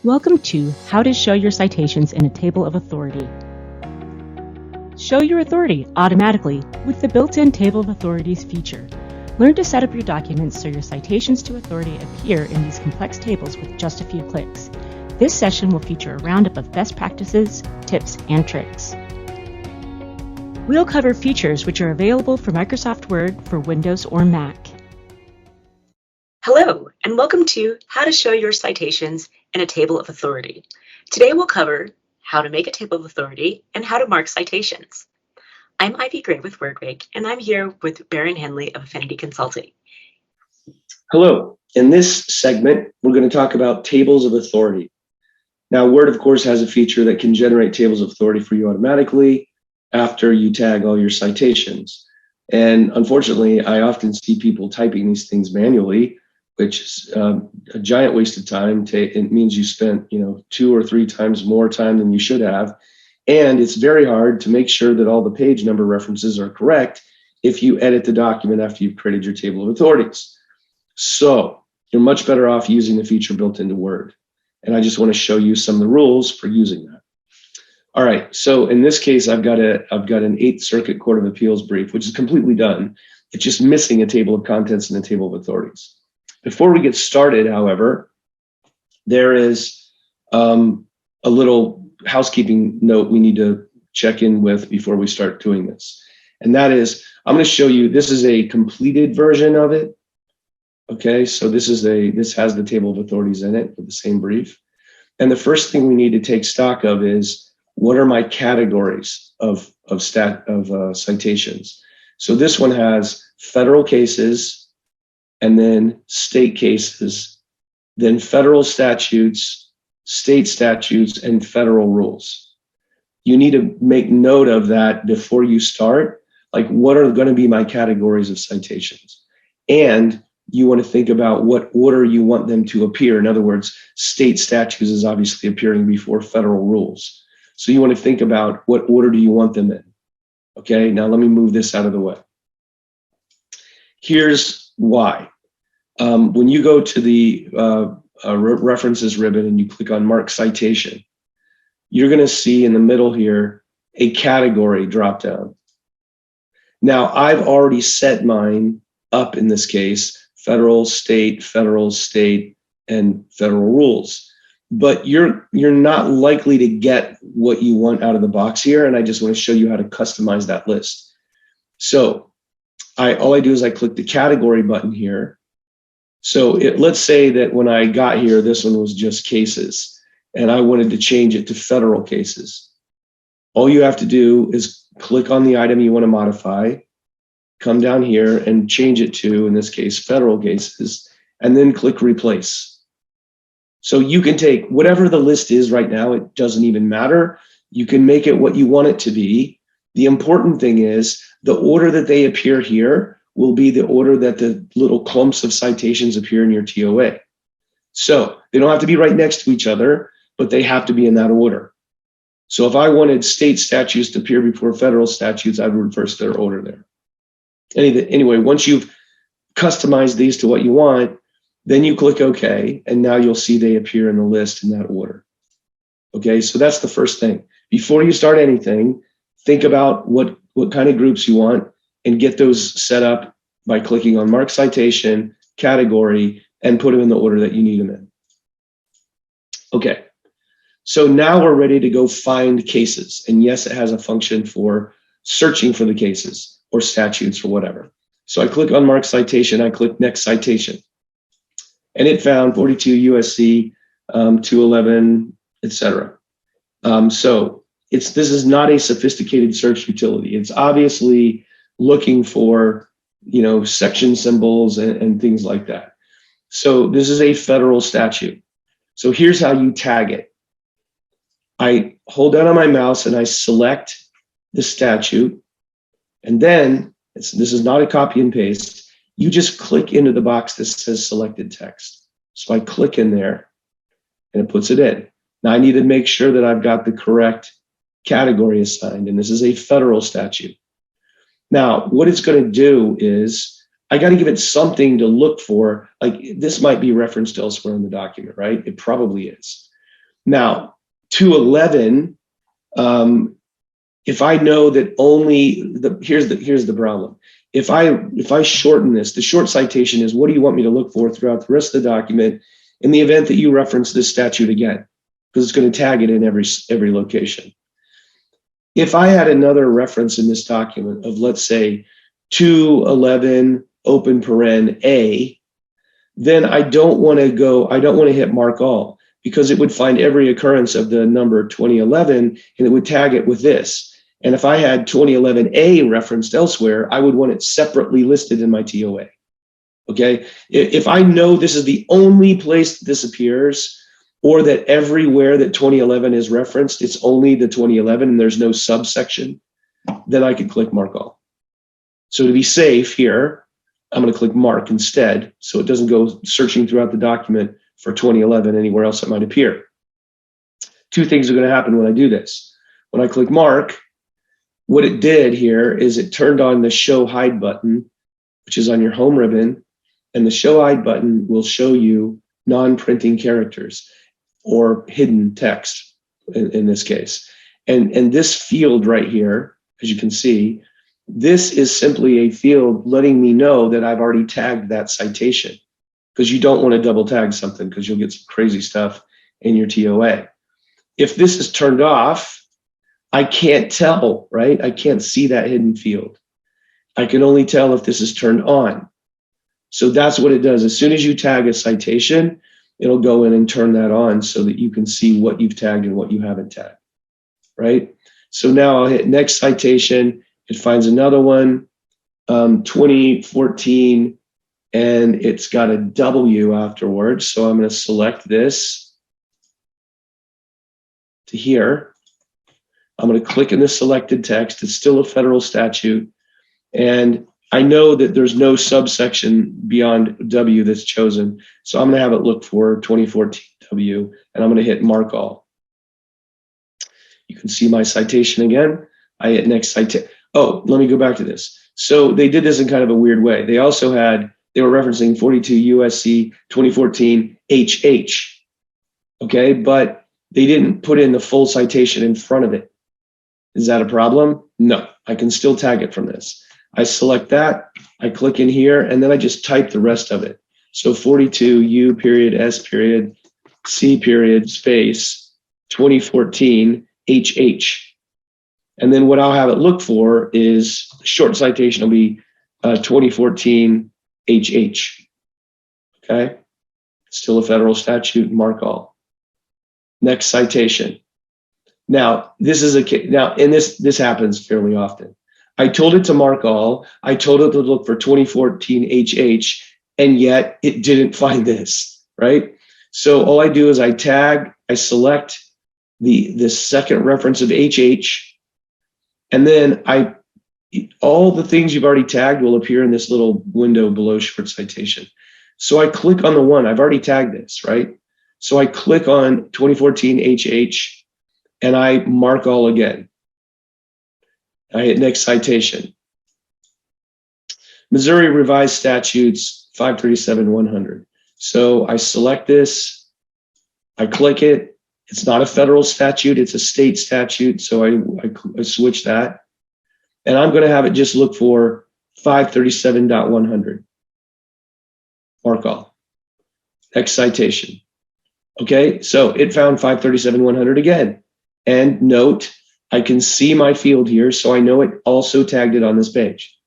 Welcome to How to Show Your Citations in a Table of Authority. Show your authority automatically with the built-in Table of Authorities feature. Learn to set up your documents so your citations to authority appear in these complex tables with just a few clicks. This session will feature a roundup of best practices, tips, and tricks. We'll cover features which are available for Microsoft Word for Windows or Mac. Hello, and welcome to How to Show Your Citations in a Table of Authority. Today we'll cover how to make a table of authority and how to mark citations. I'm Ivy Gray with WordWig, and I'm here with Baron Henley of Affinity Consulting. Hello. In this segment, we're going to talk about tables of authority. Now, Word, of course, has a feature that can generate tables of authority for you automatically after you tag all your citations. And unfortunately, I often see people typing these things manually, which is a giant waste of time. It means you spent 2 or 3 times more time than you should have. And it's very hard to make sure that all the page number references are correct if you edit the document after you've created your table of authorities. So you're much better off using the feature built into Word. And I just want to show you some of the rules for using that. All right, so in this case, I've got an 8th Circuit Court of Appeals brief, which is completely done. It's just missing a table of contents and a table of authorities. Before we get started, however, there is a little housekeeping note we need to check in with before we start doing this. And that is, I'm going to show you, this is a completed version of it. Okay, so this has the table of authorities in it with the same brief. And the first thing we need to take stock of is, what are my categories of citations? So this one has federal cases, and then state cases, then federal statutes, state statutes, and federal rules. You need to make note of that before you start. Like, what are going to be my categories of citations? And you want to think about what order you want them to appear. In other words, state statutes is obviously appearing before federal rules. So you want to think about what order do you want them in. Okay, now let me move this out of the way. Here's why. When you go to the references ribbon and you click on Mark Citation, you're going to see in the middle here a category dropdown. Now, I've already set mine up in this case, federal, state, and federal rules. But you're not likely to get what you want out of the box here, and I just want to show you how to customize that list. So all I do is I click the category button here. So let's say that when I got here, this one was just cases, and I wanted to change it to federal cases. All you have to do is click on the item you want to modify, come down here and change it to, in this case, federal cases, and then click replace. So you can take whatever the list is right now, it doesn't even matter. You can make it what you want it to be. The important thing is the order that they appear here will be the order that the little clumps of citations appear in your TOA. So they don't have to be right next to each other, but they have to be in that order. So if I wanted state statutes to appear before federal statutes, I would reverse their order there. Anyway, once you've customized these to what you want, then you click OK, and now you'll see they appear in the list in that order. Okay, so that's the first thing. Before you start anything, think about what kind of groups you want and get those set up by clicking on Mark Citation, Category, and put them in the order that you need them in. Okay, so now we're ready to go find cases. And yes, it has a function for searching for the cases or statutes or whatever. So I click on Mark Citation, I click Next Citation. And it found 42 USC 211, etc. So this is not a sophisticated search utility. It's obviously looking for section symbols and things like that. So this is a federal statute. So here's how you tag it. I hold down on my mouse and I select the statute, and then this is not a copy and paste. You just click into the box that says selected text. So I click in there and it puts it in. Now I need to make sure that I've got the correct category assigned, and this is a federal statute. Now, what it's going to do is I got to give it something to look for. Like, this might be referenced elsewhere in the document, right? It probably is. Now, 211, if I know that only here's the problem. If I shorten this, the short citation is, what do you want me to look for throughout the rest of the document in the event that you reference this statute again? Because it's going to tag it in every location. If I had another reference in this document of, let's say, 211 open paren A, then I don't want to hit mark all, because it would find every occurrence of the number 2011 and it would tag it with this. And if I had 2011A referenced elsewhere, I would want it separately listed in my TOA. Okay. If I know this is the only place this appears, or that everywhere that 2011 is referenced, it's only the 2011 and there's no subsection, then I could click mark all. So to be safe here, I'm going to click mark instead, so it doesn't go searching throughout the document for 2011 anywhere else it might appear. Two things are going to happen when I do this. When I click mark, what it did here is it turned on the show hide button, which is on your home ribbon, and the show hide button will show you non-printing characters or hidden text in this case. And this field right here, as you can see, this is simply a field letting me know that I've already tagged that citation, because you don't want to double tag something because you'll get some crazy stuff in your TOA. If this is turned off, I can't tell, right? I can't see that hidden field. I can only tell if this is turned on. So that's what it does. As soon as you tag a citation, it'll go in and turn that on so that you can see what you've tagged and what you haven't tagged, right? So now I'll hit next citation. It finds another one, 2014, and it's got a W afterwards. So I'm going to select this to here. I'm going to click in the selected text. It's still a federal statute. And I know that there's no subsection beyond W that's chosen. So I'm going to have it look for 2014 W, and I'm going to hit mark all. You can see my citation again. I hit next citation. Oh, let me go back to this. So they did this in kind of a weird way. They were referencing 42 USC 2014 HH. Okay, but they didn't put in the full citation in front of it. Is that a problem? No, I can still tag it from this. I select that, I click in here, and then I just type the rest of it. So 42 U period S period C period space 2014 HH. And then what I'll have it look for is the short citation will be 2014 HH. Okay, still a federal statute, mark all. Next citation. Now, this happens fairly often. I told it to mark all. I told it to look for 2014 HH, and yet it didn't find this, right? So all I do is I select the second reference of HH, and then all the things you've already tagged will appear in this little window below short citation. So I click on the one, I've already tagged this, right? So I click on 2014 HH, and I mark all again. I hit next citation. Missouri Revised Statutes 537-100. So I select this, I click it. It's not a federal statute, it's a state statute. So I switch that. And I'm going to have it just look for 537.100. Mark all. Next citation. Okay, so it found 537.100 again. And note, I can see my field here, so I know it also tagged it on this page.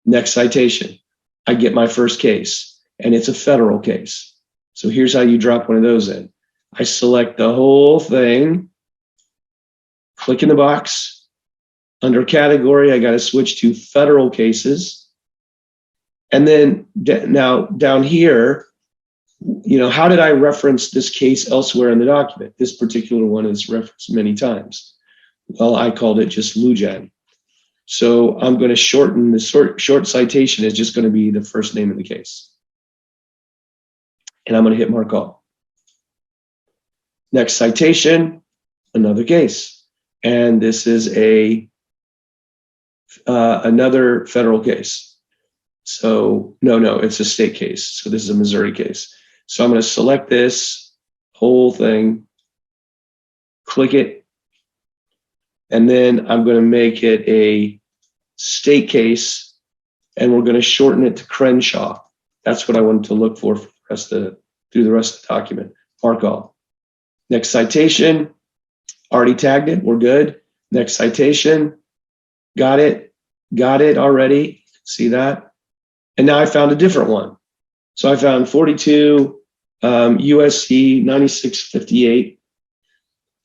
Next citation, I get my first case, and it's a federal case. So here's how you drop one of those in. I select the whole thing, click in the box. Under category, I got to switch to federal cases. And then now down here, how did I reference this case elsewhere in the document? This particular one is referenced many times. Well, I called it just Lujan. So I'm going to shorten the short citation is just going to be the first name of the case. And I'm going to hit mark all. Next citation, another case. And this is another federal case. So no, it's a state case. So this is a Missouri case. So I'm going to select this whole thing, click it, and then I'm going to make it a state case, and we're going to shorten it to Crenshaw. That's what I wanted to look for the rest of through the rest of the document. Mark all. Next citation, already tagged it, we're good. Next citation, got it already, see that? And now I found a different one. So I found 42 USC 9658.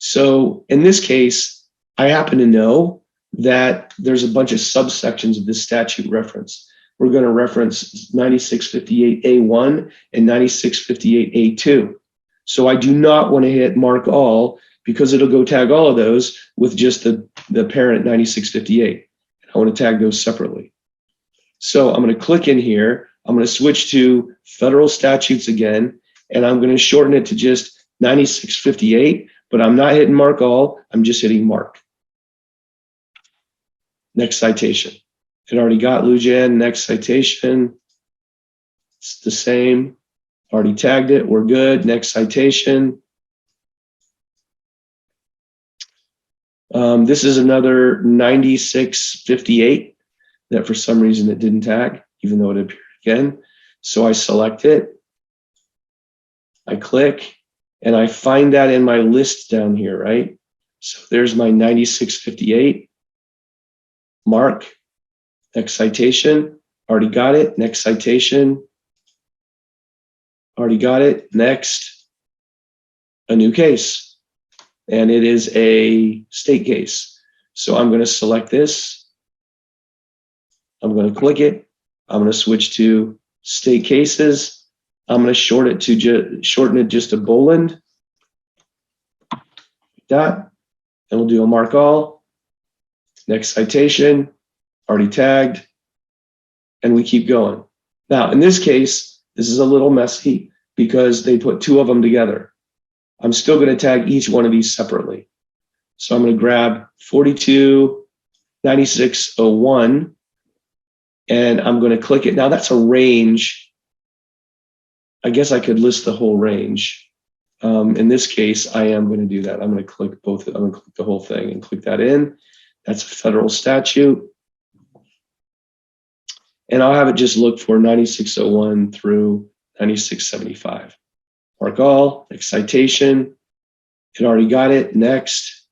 So in this case, I happen to know that there's a bunch of subsections of this statute reference. We're going to reference 9658A1 and 9658A2. So I do not want to hit mark all because it'll go tag all of those with just the parent 9658. I want to tag those separately. So I'm going to click in here. I'm going to switch to federal statutes again, and I'm going to shorten it to just 9658, but I'm not hitting mark all. I'm just hitting mark. Next citation. It already got Lujan. Next citation. It's the same. Already tagged it. We're good. Next citation. This is another 9658 that for some reason it didn't tag, even though it appeared again. So I select it. I click, and I find that in my list down here, right? So there's my 9658. Mark. Next citation. Already got it. Next citation. Already got it. Next. A new case. And it is a state case. So I'm going to select this. I'm going to click it. I'm going to switch to state cases. I'm going to shorten it just to Boland. Like that. And we'll do a mark all. Next citation. Already tagged. And we keep going. Now, in this case, this is a little messy because they put two of them together. I'm still going to tag each one of these separately. So I'm going to grab 429601 and I'm going to click it. Now that's a range. I guess I could list the whole range. In this case, I am going to do that. I'm going to click both. I'm going to click the whole thing and click that in. That's a federal statute. And I'll have it just look for 9601 through 9675. Mark all, next citation. It already got it. Next.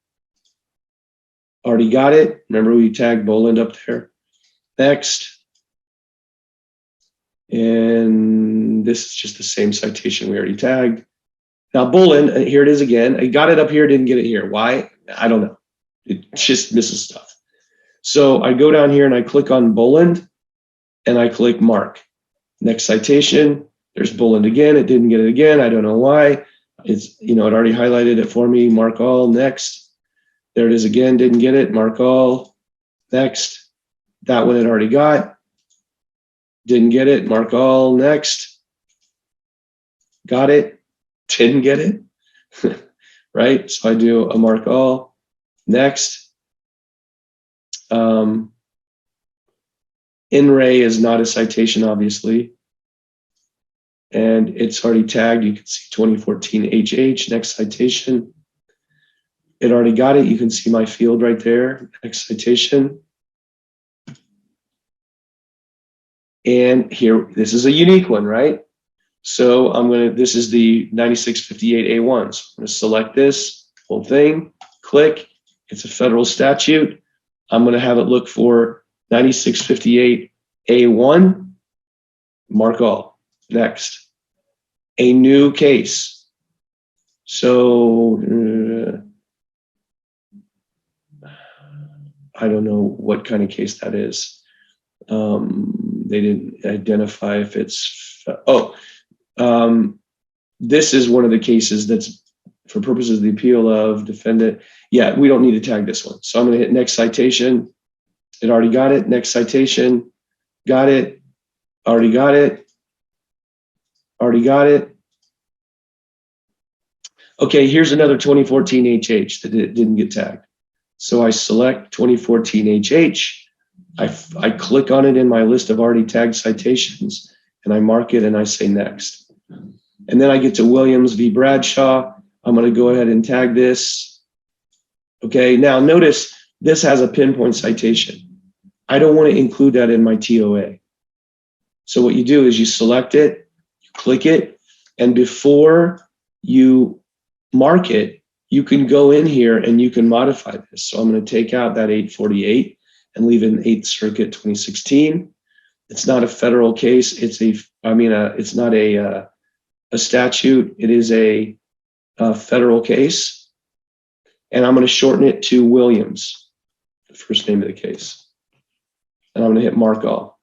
Already got it. Remember we tagged Boland up there. Next. And this is just the same citation we already tagged. Now Boland, here it is again. I got it up here, didn't get it here. Why? I don't know. It just misses stuff. So I go down here and I click on Boland and I click mark. Next citation. There's Boland again. It didn't get it again. I don't know why. It's, it already highlighted it for me. Mark all. Next. There it is again. Didn't get it. Mark all. Next. That one it already got. Didn't get it. Mark all. Next. Got it. Didn't get it. Right? So I do a mark all. Next. In Ray is not a citation, obviously. And it's already tagged. You can see 2014 HH. Next citation. It already got it. You can see my field right there. Next citation. And here, this is a unique one, right? So this is the 9658A1. So I'm going to select this whole thing, click. It's a federal statute. I'm going to have it look for 9658A1, mark all. Next, a new case. So I don't know what kind of case that is. They didn't identify if it's, this is one of the cases that's for purposes of the appeal of defendant. Yeah, we don't need to tag this one. So I'm going to hit next citation. It already got it. Next citation. Got it. Already got it. Already got it. Okay, here's another 2014 HH that didn't get tagged. So I select 2014 HH. I click on it in my list of already tagged citations, and I mark it and I say next. And then I get to Williams v. Bradshaw. I'm going to go ahead and tag this. Okay, now notice this has a pinpoint citation. I don't want to include that in my TOA. So what you do is you select it, you click it, and before you mark it, you can go in here and you can modify this. So I'm going to take out that 848 and leave in 8th Circuit 2016. It's not a federal case. It's not a statute. It is a federal case. And I'm going to shorten it to Williams, the first name of the case. And I'm going to hit mark all.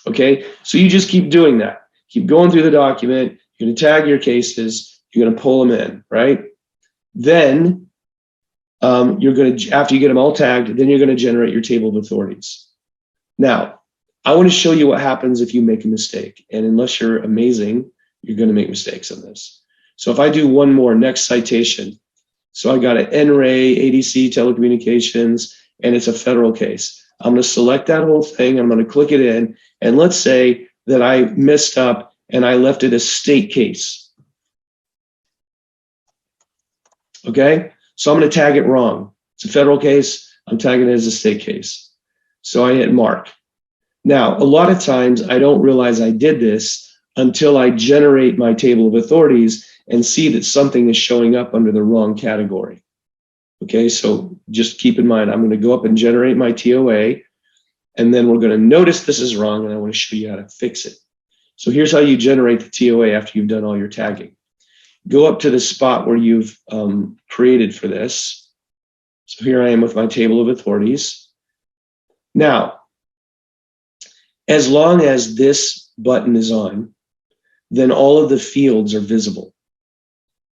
Okay, so you just keep doing that. Keep going through the document. You're going to tag your cases. You're going to pull them in, right? Then you're going to, after you get them all tagged, then you're going to generate your table of authorities. Now, I want to show you what happens if you make a mistake. And unless you're amazing, you're going to make mistakes on this. So if I do one more, next citation. So I got an NRA, ADC, telecommunications, and it's a federal case. I'm going to select that whole thing. I'm going to click it in. And let's say that I messed up and I left it a state case. Okay, so I'm going to tag it wrong. It's a federal case. I'm tagging it as a state case. So I hit mark. Now, a lot of times I don't realize I did this until I generate my table of authorities and see that something is showing up under the wrong category. Okay, so just keep in mind, I'm going to go up and generate my TOA, and then we're going to notice this is wrong, and I want to show you how to fix it. So here's how you generate the TOA after you've done all your tagging. Go up to the spot where you've created for this. So here I am with my table of authorities. Now, as long as this button is on, then all of the fields are visible.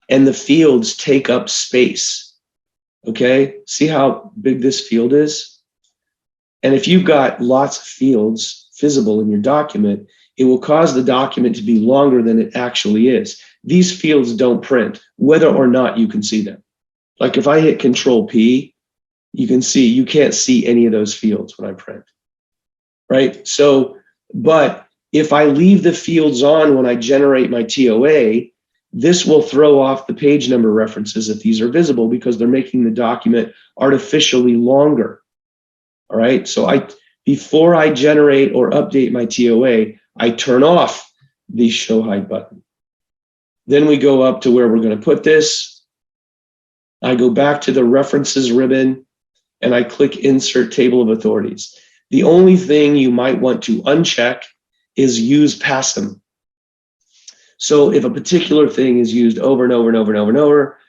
And the fields take up space. Okay, see how big this field is? And if you've got lots of fields visible in your document, it will cause the document to be longer than it actually is. These fields don't print, whether or not you can see them. Like if I hit Control P, you can't see any of those fields when I print, right? So, but if I leave the fields on when I generate my TOA, this will throw off the page number references if these are visible because they're making the document artificially longer. All right, so before I generate or update my TOA, I turn off the show hide button. Then we go up to where we're going to put this. I go back to the references ribbon and I click insert table of authorities. The only thing you might want to uncheck is use passum. So if a particular thing is used over and over and over and over and over,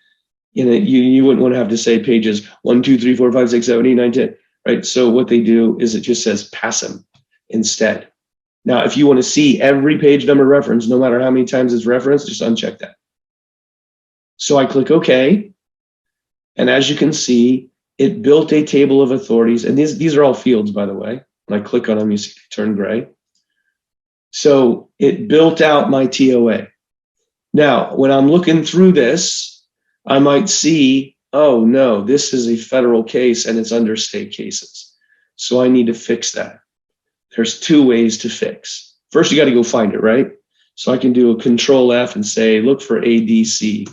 you wouldn't want to have to say pages 1, 2, 3, 4, 5, 6, 7, 8, 9, 10, right? So what they do is it just says passum instead. Now, if you want to see every page number reference, no matter how many times it's referenced, just uncheck that. So I click OK. And as you can see, it built a table of authorities. And these are all fields, by the way. When I click on them, you see they turn gray. So it built out my TOA. Now, when I'm looking through this, I might see, oh no, this is a federal case and it's under state cases. So I need to fix that. There's two ways to fix. First, you got to go find it, right? So I can do a Control F and say, look for ADC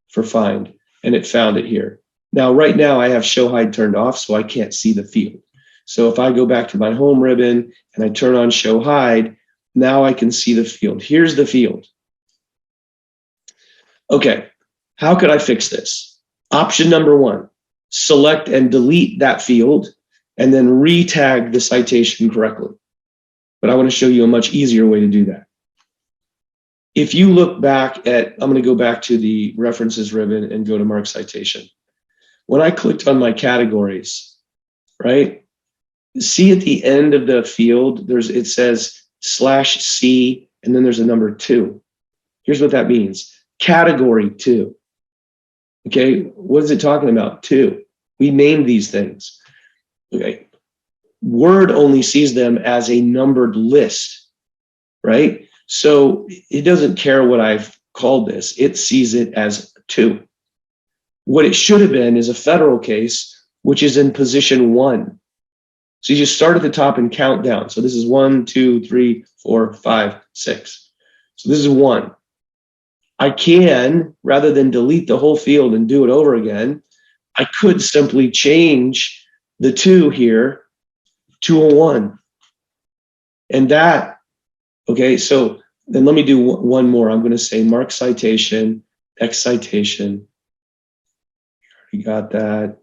for find, and it found it here. Now, right now I have show hide turned off, so I can't see the field. So if I go back to my home ribbon and I turn on show hide, now I can see the field. Here's the field. Okay, how could I fix this? Option number 1, select and delete that field and then re-tag the citation correctly. But I want to show you a much easier way to do that. If you look back at, I'm going to go back to the references ribbon and go to mark citation. When I clicked on my categories, right? See at the end of the field, it says /C, and then there's a number 2. Here's what that means. Category 2. Okay, what is it talking about? 2. We named these things. Okay, Word only sees them as a numbered list, right? So it doesn't care what I've called this. It sees it as 2. What it should have been is a federal case, which is in position 1. So you just start at the top and count down. So this is 1, 2, 3, 4, 5, 6. So this is 1. I can, rather than delete the whole field and do it over again, I could simply change the 2 here to a 1. And that, okay, so then let me do one more. I'm going to say mark citation, X citation. You got that.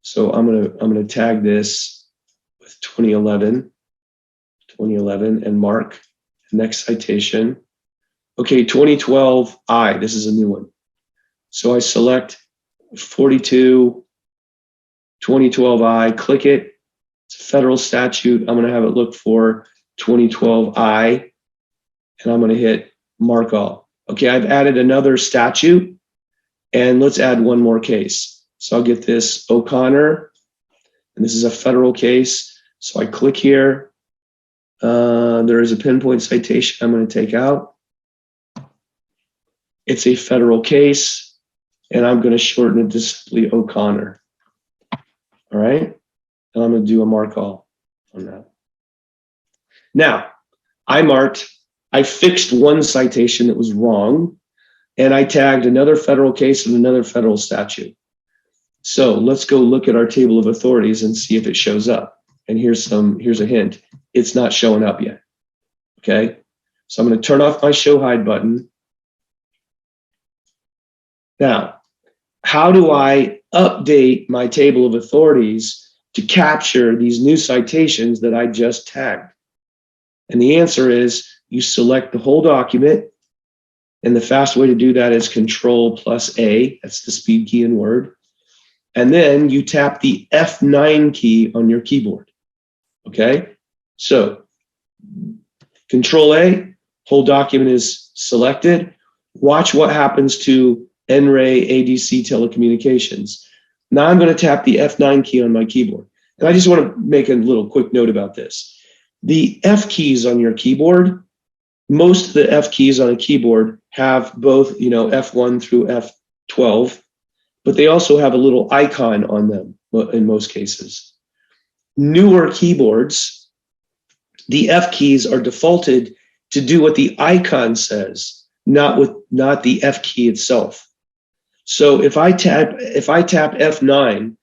So I'm going to tag this with 2011 and mark next citation. Okay, 2012 I, this is a new one. So I select 42 2012 I, click it. It's a federal statute. I'm going to have it look for 2012 I, and I'm going to hit mark all. Okay, I've added another statute, and let's add one more case. So I'll get this O'Connor, and this is a federal case. So I click here. There is a pinpoint citation I'm going to take out. It's a federal case, and I'm going to shorten it to simply O'Connor. All right, and I'm going to do a mark all on that. Now, I fixed one citation that was wrong, and I tagged another federal case and another federal statute. So let's go look at our table of authorities and see if it shows up. And here's a hint. It's not showing up yet. Okay, so I'm going to turn off my show hide button. Now, how do I update my table of authorities to capture these new citations that I just tagged? And the answer is you select the whole document, and the fast way to do that is Control+A, that's the speed key in Word, and then you tap the F9 key on your keyboard. Okay, so Control-A, whole document is selected. Watch what happens to NRAY ADC telecommunications. Now I'm going to tap the F9 key on my keyboard. And I just want to make a little quick note about this. The F keys on your keyboard, most of the F keys on a keyboard have both, F1 through F12, but they also have a little icon on them in most cases. Newer keyboards, the F keys are defaulted to do what the icon says, not the F key itself. So if I tap F9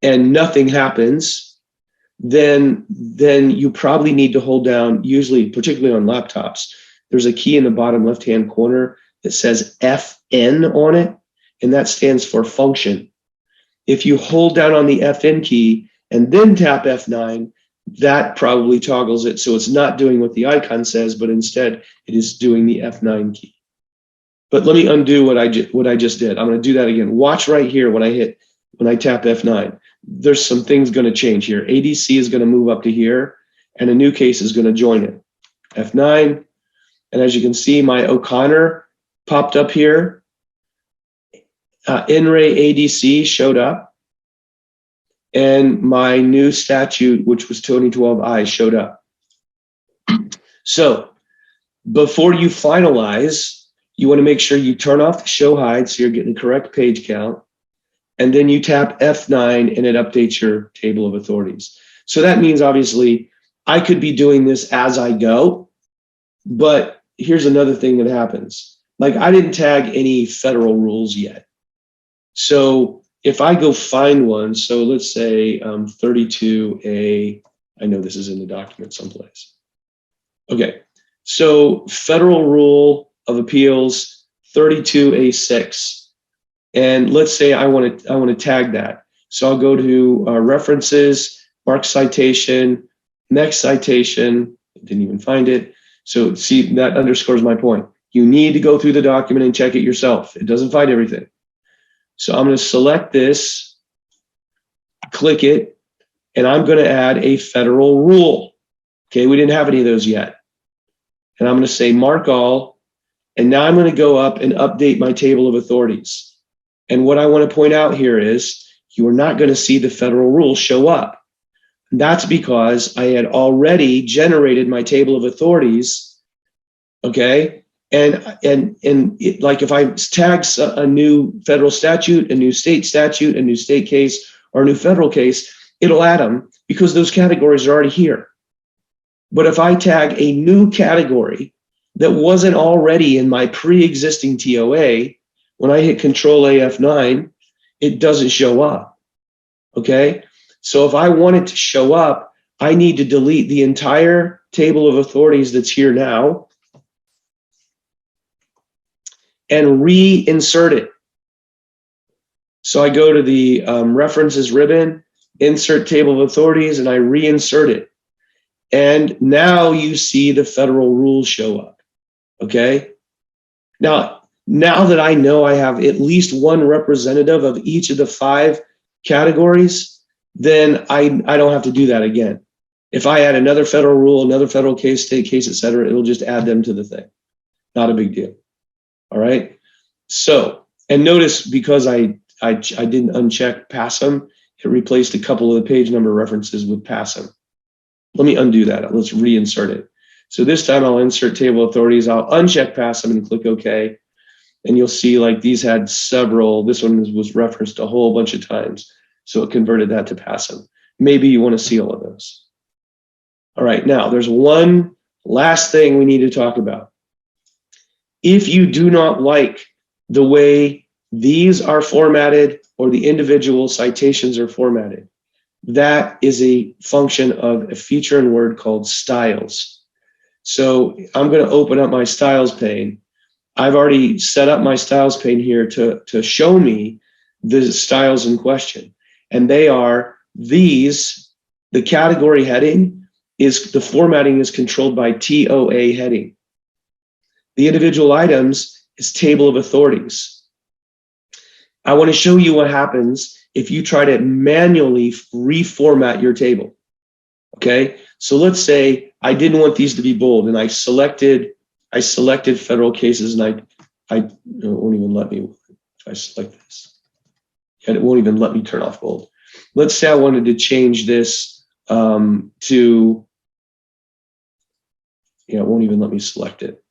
and nothing happens, then you probably need to hold down, usually, particularly on laptops, there's a key in the bottom left-hand corner that says FN on it, and that stands for function. If you hold down on the FN key and then tap F9, that probably toggles it, so it's not doing what the icon says, but instead it is doing the F9 key. But let me undo what I just did. I'm going to do that again. Watch right here when I tap F9. There's some things going to change here. ADC is going to move up to here, and a new case is going to join it. F9, and as you can see, my O'Connor popped up here. NRAY ADC showed up, and my new statute, which was 2012I, showed up. So before you finalize, you want to make sure you turn off the show hide so you're getting the correct page count. And then you tap F9 and it updates your table of authorities. So that means obviously I could be doing this as I go, but here's another thing that happens. Like I didn't tag any federal rules yet. So if I go find one, so let's say 32A, I know this is in the document someplace. Okay, so Federal Rule of Appeals 32A6. And let's say I want to tag that. So I'll go to references, mark citation, next citation, didn't even find it. So see, that underscores my point. You need to go through the document and check it yourself. It doesn't find everything. So I'm going to select this, click it, and I'm going to add a federal rule. Okay, we didn't have any of those yet. And I'm going to say mark all, and now I'm going to go up and update my table of authorities. And what I want to point out here is you are not going to see the federal rule show up. That's because I had already generated my table of authorities, okay? And it, like if I tag a new federal statute, a new state statute, a new state case, or a new federal case, it'll add them because those categories are already here. But if I tag a new category that wasn't already in my pre-existing TOA, when I hit Control-A F9, it doesn't show up. Okay, so if I want it to show up, I need to delete the entire table of authorities that's here now and reinsert it. So I go to the references ribbon, insert table of authorities, and I reinsert it. And now you see the federal rules show up. Okay. Now that I know I have at least one representative of each of the 5 categories, then I don't have to do that again. If I add another federal rule, another federal case, state case, et cetera, it'll just add them to the thing. Not a big deal. All right. So, and notice because I didn't uncheck pass them, it replaced a couple of the page number references with pass them. Let me undo that. Let's reinsert it. So this time I'll insert table authorities. I'll uncheck pass them and click OK. And you'll see like these had several. This one was referenced a whole bunch of times. So it converted that to pass them. Maybe you want to see all of those. All right, now there's one last thing we need to talk about. If you do not like the way these are formatted or the individual citations are formatted, that is a function of a feature in Word called styles. So I'm going to open up my styles pane. I've already set up my styles pane here to show me the styles in question. And they are these. The category heading is, the formatting is controlled by TOA heading. The individual items is table of authorities. I want to show you what happens if you try to manually reformat your table. Okay, so let's say I didn't want these to be bold, and I selected federal cases, and it won't even let me if I select this, and it won't even let me turn off bold. Let's say I wanted to change this to, it won't even let me select it.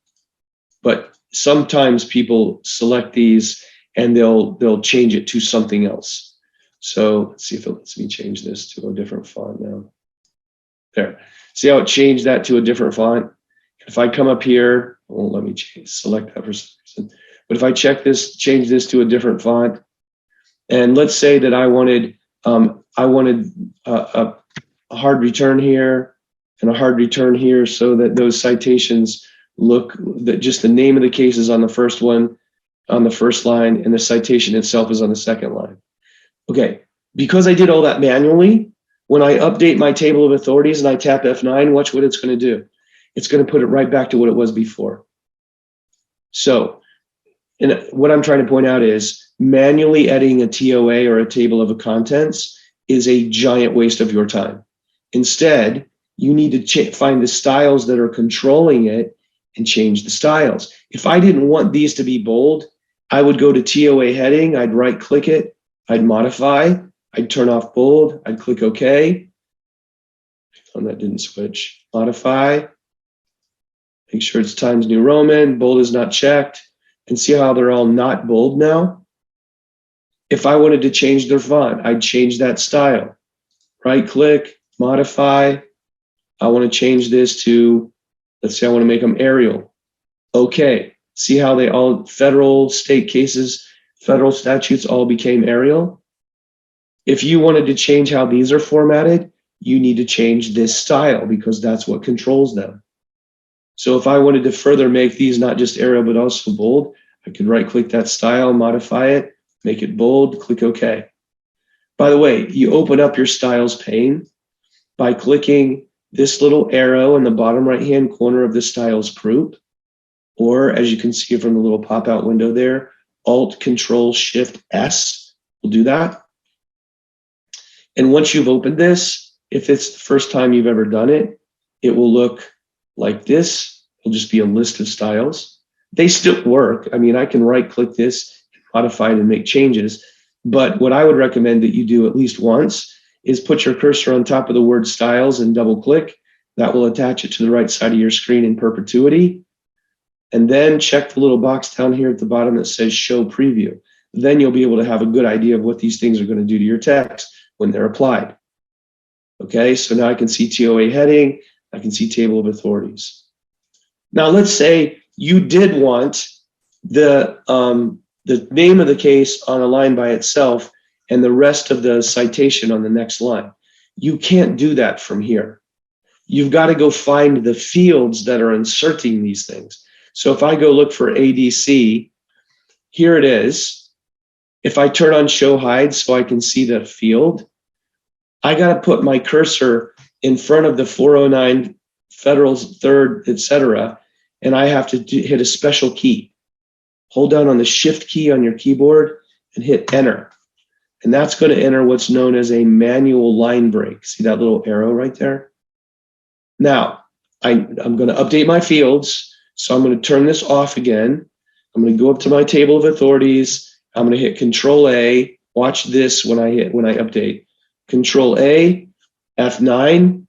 But sometimes people select these and they'll change it to something else. So let's see if it lets me change this to a different font now. There. See how it changed that to a different font? If I come up here, it won't let me select that for some reason. But if I change this to a different font, and let's say that I wanted a hard return here and a hard return here, so that those citations look, that just the name of the case is on the first one, on the first line, and the citation itself is on the second line. Okay, because I did all that manually, when I update my table of authorities and I tap F9, watch what it's going to do. It's going to put it right back to what it was before. So, and what I'm trying to point out is manually editing a TOA or a table of contents is a giant waste of your time. Instead, you need to find the styles that are controlling it and change the styles. If I didn't want these to be bold, I would go to TOA heading, I'd right click it, I'd modify, I'd turn off bold, I'd click OK. And that didn't switch. Modify, make sure it's Times New Roman, bold is not checked, and see how they're all not bold now? If I wanted to change their font, I'd change that style. Right click, modify. I want to change this to, let's say I want to make them Arial. Okay, see how they all, federal, state cases, federal statutes all became Arial? If you wanted to change how these are formatted, you need to change this style because that's what controls them. So if I wanted to further make these not just Arial but also bold, I could right click that style, modify it, make it bold, click OK. By the way, you open up your styles pane by clicking this little arrow in the bottom right-hand corner of the styles group, or as you can see from the little pop-out window there, Alt-Control-Shift-S will do that. And once you've opened this, if it's the first time you've ever done it, it will look like this. It'll just be a list of styles. They still work. I mean, I can right-click this, modify it, and make changes. But what I would recommend that you do at least once is put your cursor on top of the word styles and double-click. That will attach it to the right side of your screen in perpetuity. And then check the little box down here at the bottom that says Show Preview. Then you'll be able to have a good idea of what these things are going to do to your text when they're applied. Okay, so now I can see TOA heading. I can see table of authorities. Now let's say you did want the name of the case on a line by itself and the rest of the citation on the next line. You can't do that from here. You've got to go find the fields that are inserting these things. So if I go look for ADC, here it is. If I turn on show hide so I can see the field, I got to put my cursor in front of the 409 Federal Third, etc., and I have to hit a special key. Hold down on the shift key on your keyboard and hit enter. And that's going to enter what's known as a manual line break. See that little arrow right there? Now, I'm going to update my fields. So I'm going to turn this off again. I'm going to go up to my table of authorities. I'm going to hit Control A. Watch this when I update. Control A, F9.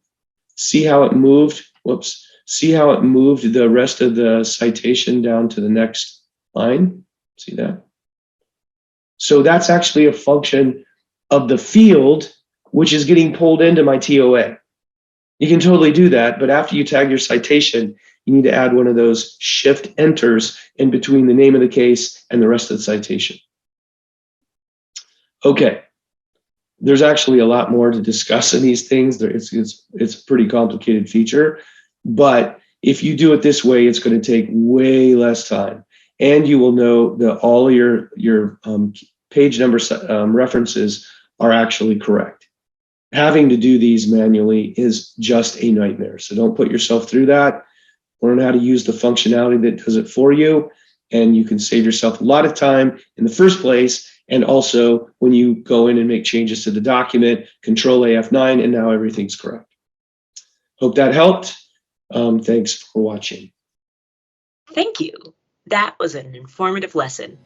See how it moved? Whoops. See how it moved the rest of the citation down to the next line? See that? So that's actually a function of the field, which is getting pulled into my TOA. You can totally do that, but after you tag your citation, you need to add one of those shift enters in between the name of the case and the rest of the citation. Okay, there's actually a lot more to discuss in these things. It's a pretty complicated feature, but if you do it this way, it's going to take way less time, and you will know that all of your page number references are actually correct. Having to do these manually is just a nightmare. So don't put yourself through that. Learn how to use the functionality that does it for you, and you can save yourself a lot of time in the first place. And also when you go in and make changes to the document, Control A F9, and now everything's correct. Hope that helped. Thanks for watching. Thank you. That was an informative lesson.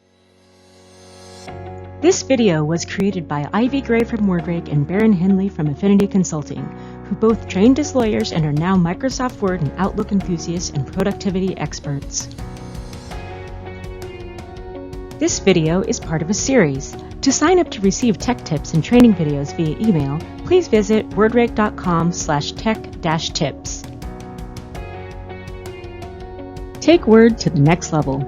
This video was created by Ivy Gray from WordRake and Baron Henley from Affinity Consulting, who both trained as lawyers and are now Microsoft Word and Outlook enthusiasts and productivity experts. This video is part of a series. To sign up to receive tech tips and training videos via email, please visit wordrake.com/tech-tips. Take Word to the next level.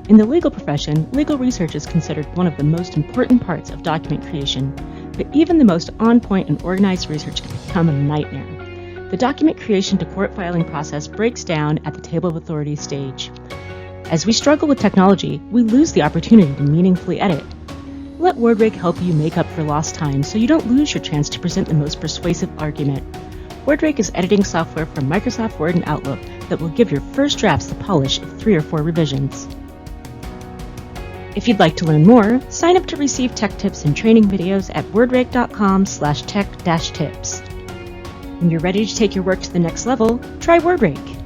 In the legal profession, legal research is considered one of the most important parts of document creation, but even the most on-point and organized research can become a nightmare. The document creation to court filing process breaks down at the table of authority stage. As we struggle with technology, we lose the opportunity to meaningfully edit. Let WordRake help you make up for lost time so you don't lose your chance to present the most persuasive argument. WordRake is editing software from Microsoft Word and Outlook that will give your first drafts the polish of 3 or 4 revisions. If you'd like to learn more, sign up to receive tech tips and training videos at wordrake.com/tech-tips. When you're ready to take your work to the next level, try WordRake.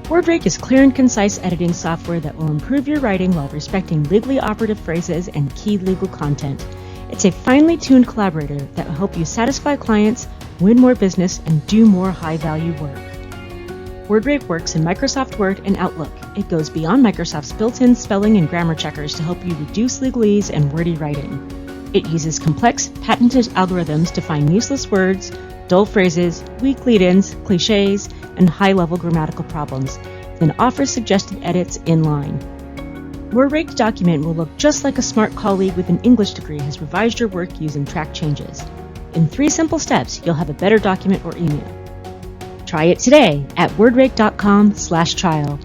WordRake is clear and concise editing software that will improve your writing while respecting legally operative phrases and key legal content. It's a finely tuned collaborator that will help you satisfy clients, win more business, and do more high-value work. WordRake works in Microsoft Word and Outlook. It goes beyond Microsoft's built-in spelling and grammar checkers to help you reduce legalese and wordy writing. It uses complex, patented algorithms to find useless words, dull phrases, weak lead-ins, cliches, and high-level grammatical problems, then offers suggested edits in-line. WordRake's document will look just like a smart colleague with an English degree has revised your work using track changes. In 3 simple steps, you'll have a better document or email. Try it today at wordrake.com/trial.